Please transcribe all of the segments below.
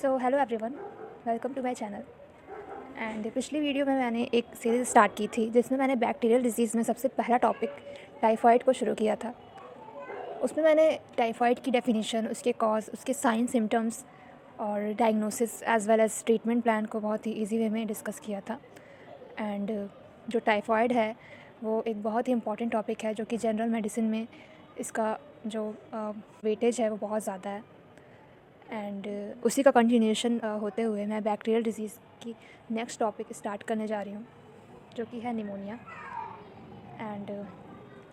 So hello everyone, welcome to my channel. And पिछली video में मैंने एक सीरीज़ स्टार्ट की थी जिसमें मैंने बैक्टीरियल डिजीज़ में सबसे पहला टॉपिक टाइफाइड को शुरू किया था। उसमें मैंने टाइफाइड की डेफिनेशन, उसके कॉज, उसके साइन सिम्टम्स और diagnosis as well as treatment plan को बहुत ही इजी वे में डिस्कस किया था। एंड जो टाइफाइड है वो एक बहुत ही इम्पॉर्टेंट टॉपिक है जो कि जनरल मेडिसिन में इसका जो वेटेज है वो बहुत ज़्यादा है। एंड उसी का कंटिन्यूशन होते हुए मैं बैक्टीरियल डिजीज़ की नेक्स्ट टॉपिक स्टार्ट करने जा रही हूँ जो कि है pneumonia. And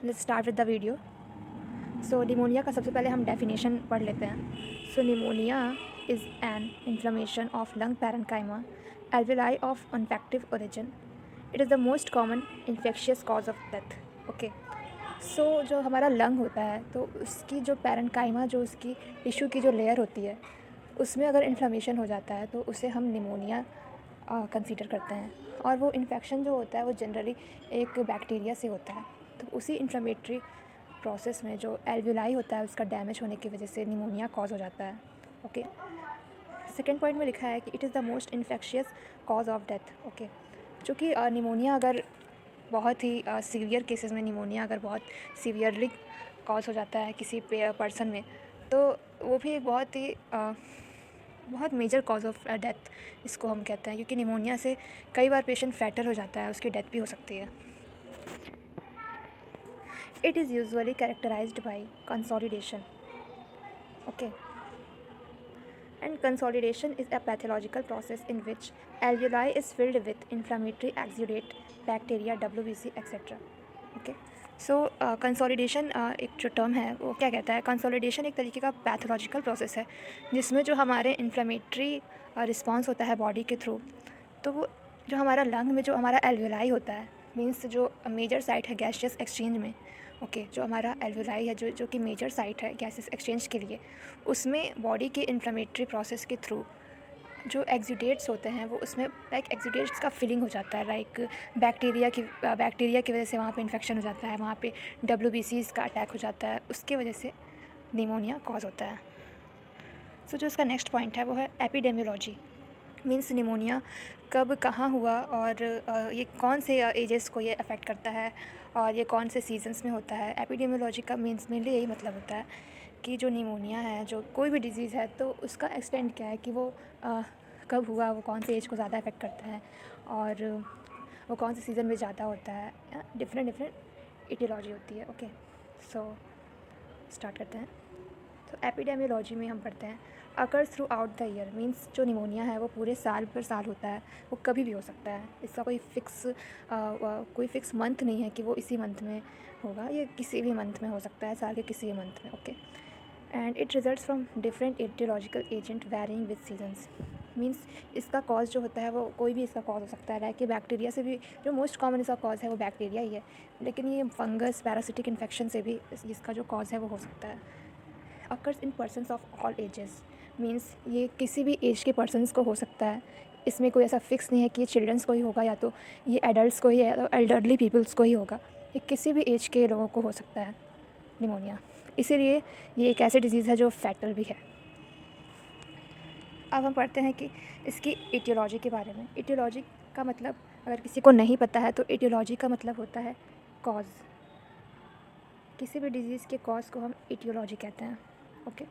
let's start with the video. So pneumonia का सबसे पहले हम डेफिनेशन पढ़ लेते हैं। So pneumonia is an inflammation of lung parenchyma alveoli of infective origin. It is the most common infectious cause of death. Okay, so जो हमारा lung होता है तो उसकी जो पैरेन्काइमा, जो उसकी टिश्यू की जो लेयर होती है, उसमें अगर इन्फ्लेमेशन हो जाता है तो उसे हम निमोनिया कंसीडर करते हैं। और वो इन्फेक्शन जो होता है वो जनरली एक बैक्टीरिया से होता है। तो उसी इन्फ्लेमेटरी प्रोसेस में जो एल्वेलाई होता है उसका डैमेज होने की वजह से निमोनिया कॉज हो जाता है। ओके, सेकेंड पॉइंट में लिखा है कि it is the most infectious cause of death. Okay, चूँकि निमोनिया अगर बहुत ही सीवियर केसेस में निमोनिया अगर बहुत सीवियरली कॉज हो जाता है किसी पर्सन में, तो वो भी बहुत मेजर कॉज ऑफ डेथ इसको हम कहते हैं, क्योंकि निमोनिया से कई बार पेशेंट फैटल हो जाता है, उसकी डेथ भी हो सकती है। It is usually characterised by consolidation. Okay, and consolidation is a pathological process in which alveoli is filled with inflammatory exudate, bacteria, WBC, etc. Okay, so consolidation एक जो टर्म है वो क्या कहता है? कंसोलिडेशन एक तरीके का पैथोलॉजिकल प्रोसेस है जिसमें जो हमारे इन्फ्लेमेटरी रिस्पॉन्स होता है बॉडी के थ्रू, तो वो जो हमारा लंग में जो हमारा एल्वेलाई होता है, मीन्स जो मेजर साइट है गैसियस एक्सचेंज में, ओके, जो हमारा एल्वेलाई है जो कि मेजर साइट है गैसियस एक्सचेंज के लिए, उसमें बॉडी के इन्फ्लेमेटरी प्रोसेस के थ्रू जो एक्सुडेट्स होते हैं वो उसमें लाइक एक्सुडेट्स का फिलिंग हो जाता है, लाइक बैक्टीरिया की वजह से वहाँ पे इन्फेक्शन हो जाता है, वहाँ पे WBCs का अटैक हो जाता है, उसके वजह से निमोनिया कॉज होता है। सो जो इसका नेक्स्ट पॉइंट है वो है एपिडेमियोलॉजी। मीन्स निमोनिया कब कहाँ हुआ और ये कौन से एजेस को ये अफेक्ट करता है और ये कौन से सीजन्स में होता है। एपिडेमियोलॉजी का मीन्स मेनली यही मतलब होता है कि जो निमोनिया है, जो कोई भी डिजीज़ है, तो उसका एक्सटेंट क्या है कि वो कब हुआ, वो कौन से एज को ज़्यादा अफेक्ट करता है और वो कौन से सीज़न में ज़्यादा होता है। डिफरेंट इटियोलॉजी होती है। ओके, सो स्टार्ट करते हैं। तो एपिडेमियोलॉजी में हम पढ़ते हैं occurs through out the year. Means जो निमोनिया है वो पूरे साल पर साल होता है, वो कभी भी हो सकता है। इसका कोई फिक्स मंथ नहीं है कि वो इसी मंथ में होगा, ये किसी भी मंथ में हो सकता है, साल के किसी भी मंथ में। Okay, and it results from different aetiological agent varying with seasons. Means इसका कॉज जो होता है वो कोई भी इसका कॉज हो सकता है, लाइक कि बैक्टीरिया से भी जो मोस्ट कॉमन इसका कॉज है वो बैक्टीरिया ही है, लेकिन ये फंगस, पैरासिटिक इन्फेक्शन से भी इसका जो कॉज है वो हो सकता है। Occurs in persons of all ages. Means ये किसी भी एज के पर्सनस को हो सकता है, इसमें कोई ऐसा फिक्स नहीं है कि ये चिल्ड्रंस को ही होगा या तो ये एडल्ट्स को ही या तो एल्डरली पीपल्स को ही होगा, ये किसी भी एज के लोगों को हो सकता है निमोनिया। इसीलिए ये एक ऐसी डिजीज़ है जो फैटल भी है। अब हम पढ़ते हैं कि इसकी इटियोलॉजी के बारे में। इटियोलॉजी का मतलब अगर किसी को नहीं पता है तो इटियोलॉजी का मतलब होता है कॉज। किसी भी डिजीज़ के कॉज को हम इटियोलॉजी कहते हैं। ओके,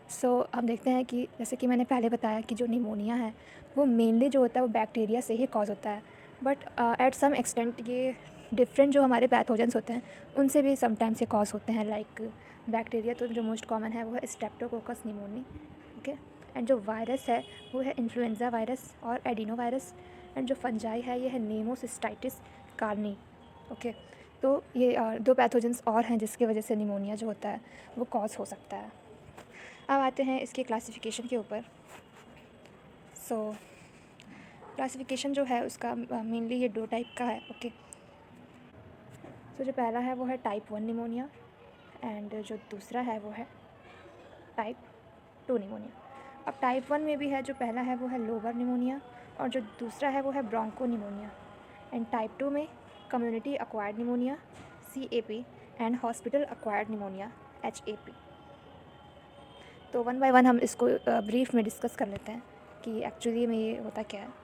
सो हम देखते हैं कि जैसे कि मैंने पहले बताया कि जो निमोनिया है वो मेनली जो होता है वो बैक्टीरिया से ही कॉज होता है, बट एट सम एक्सटेंट ये डिफरेंट जो हमारे पैथोजेंस होते हैं उनसे भी समटाइम्स ये कॉज होते हैं। लाइक बैक्टीरिया तो जो मोस्ट कॉमन है वो है स्ट्रेप्टोकोकस निमोनी। ओके, एंड जो वायरस है वो है इन्फ्लुएंजा वायरस और एडिनो वायरस, एंड जो फंजाई है ये है नेमोसिस्टाइटिस कार्नी। ओके, तो ये दो पैथोजेंस और हैं जिसकी वजह से निमोनिया जो होता है वो कॉज हो सकता है। अब आते हैं इसके क्लासिफिकेशन के ऊपर। सो क्लासिफिकेशन जो है उसका मेनली ये दो टाइप का है। ओके, सो जो पहला है वो है टाइप 1 निमोनिया, एंड जो दूसरा है वो है टाइप 2 निमोनिया। अब टाइप 1 में भी है, जो पहला है वो है लोअर निमोनिया और जो दूसरा है वो है ब्रोंको निमोनिया। एंड टाइप 2 में community acquired pneumonia CAP and hospital acquired pneumonia HAP। तो वन बाय वन हम इसको ब्रीफ में डिस्कस कर लेते हैं। कि एक्चुअली में ये होता क्या है।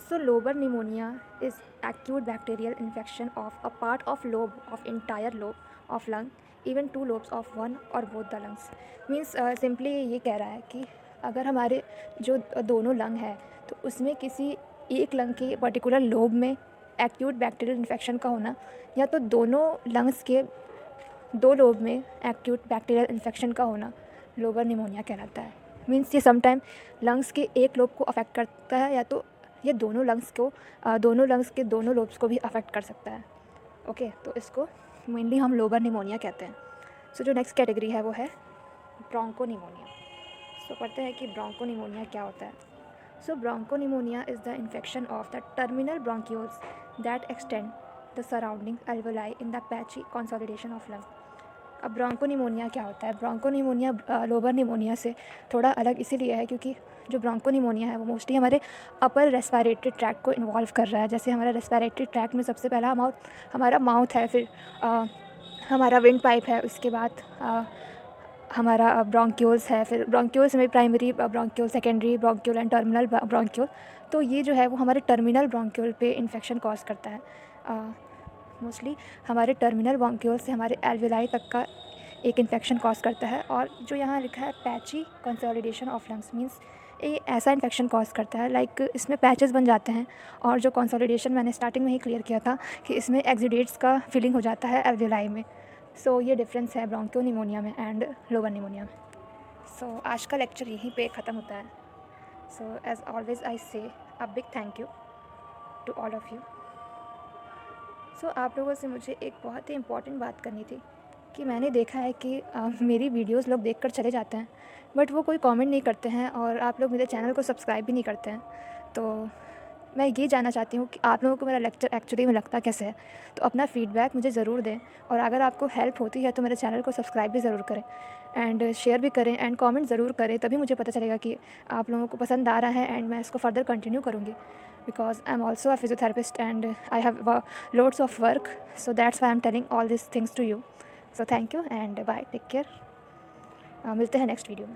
So lobar pneumonia is acute bacterial infection of a part of lobe of entire lobe of lung, even two lobes of one or both the lungs. Means simply ये कह रहा है कि अगर हमारे जो दोनों लंग है तो उसमें किसी एक लंग के पर्टिकुलर लोब में एक्यूट बैक्टीरियल इन्फेक्शन का होना, या तो दोनों लंग्स के दो लोब में एक्यूट बैक्टीरियल इन्फेक्शन का होना लोबर निमोनिया कहलाता है। मीन्स ये समटाइम लंग्स के एक लोब को अफेक्ट करता है, या तो ये दोनों लंग्स के दोनों लोब्स को भी अफेक्ट कर सकता है। ओके, तो इसको मेनली हम लोबर निमोनिया कहते हैं। सो जो नेक्स्ट कैटेगरी है वो है ब्रोंको निमोनिया। सो पढ़ते हैं कि ब्रोंको निमोनिया क्या होता है। So bronchopneumonia is the infection of the terminal bronchioles that extend the surrounding alveoli in the patchy consolidation of lung. अब ब्रोंको निमोनिया क्या होता है? ब्रोंको निमोनिया लोबर निमोनिया से थोड़ा अलग इसीलिए है क्योंकि जो ब्रोंको निमोनिया है वो मोस्टली हमारे अपर रेस्पिरेटरी ट्रैक्ट को इन्वॉल्व कर रहा है। जैसे हमारा रेस्पिरेटरी ट्रैक्ट में सबसे पहला हमारा माउथ है, फिर हमारा विंड पाइप है, उसके बाद हमारा ब्रोंक्यूल्स है, फिर ब्रोंक्यूल्स में primary bronchiole, secondary bronchiole and terminal bronchiole. तो ये जो है वो हमारे टर्मिनल ब्रोंक्यूल पे इन्फेक्शन कॉज करता है। मोस्टली हमारे टर्मिनल ब्रोंक्यूल से हमारे एल्वेलाई तक का एक इन्फेक्शन कॉज करता है। और जो यहाँ लिखा है patchy consolidation of lungs, means ये ऐसा इन्फेक्शन कॉज करता है लाइक इसमें पैचेस बन जाते हैं। और जो कंसोलिडेशन मैंने स्टार्टिंग में ही क्लियर किया था कि इसमें एक्जिडेट्स का फीलिंग हो जाता है एल्वेलाई में। सो ये डिफरेंस है ब्रोंको निमोनिया में एंड लोबर निमोनिया में। सो आज का लेक्चर यहीं पे ख़त्म होता है। So as always I say a big thank you to all of you. So आप लोगों से मुझे एक बहुत ही इम्पॉर्टेंट बात करनी थी कि मैंने देखा है कि मेरी वीडियोस लोग देखकर चले जाते हैं बट वो कोई कमेंट नहीं करते हैं, और आप लोग मेरे चैनल को सब्सक्राइब भी नहीं करते हैं। तो मैं ये जानना चाहती हूँ कि आप लोगों को मेरा लेक्चर एक्चुअली में लगता कैसे है। तो अपना फ़ीडबैक मुझे ज़रूर दें, और अगर आपको हेल्प होती है तो मेरे चैनल को सब्सक्राइब भी ज़रूर करें एंड शेयर भी करें एंड कमेंट ज़रूर करें, तभी मुझे पता चलेगा कि आप लोगों को पसंद आ रहा है एंड मैं इसको फर्दर कंटिन्यू करूँगी। because I'm also a physiotherapist and I have loads of work, so that's why I'm telling all these things to you. So thank you and bye, take care. मिलते हैं next video में।